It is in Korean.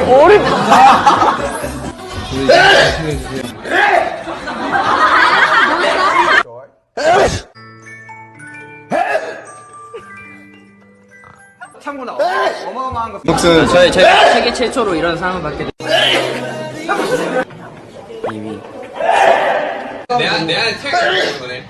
어렵다. 참고로 어마어마한 거. 무슨 제가 세계 최초로 이런 상을 받게 됐어요. 이미 내 안에 태가 있는 거네.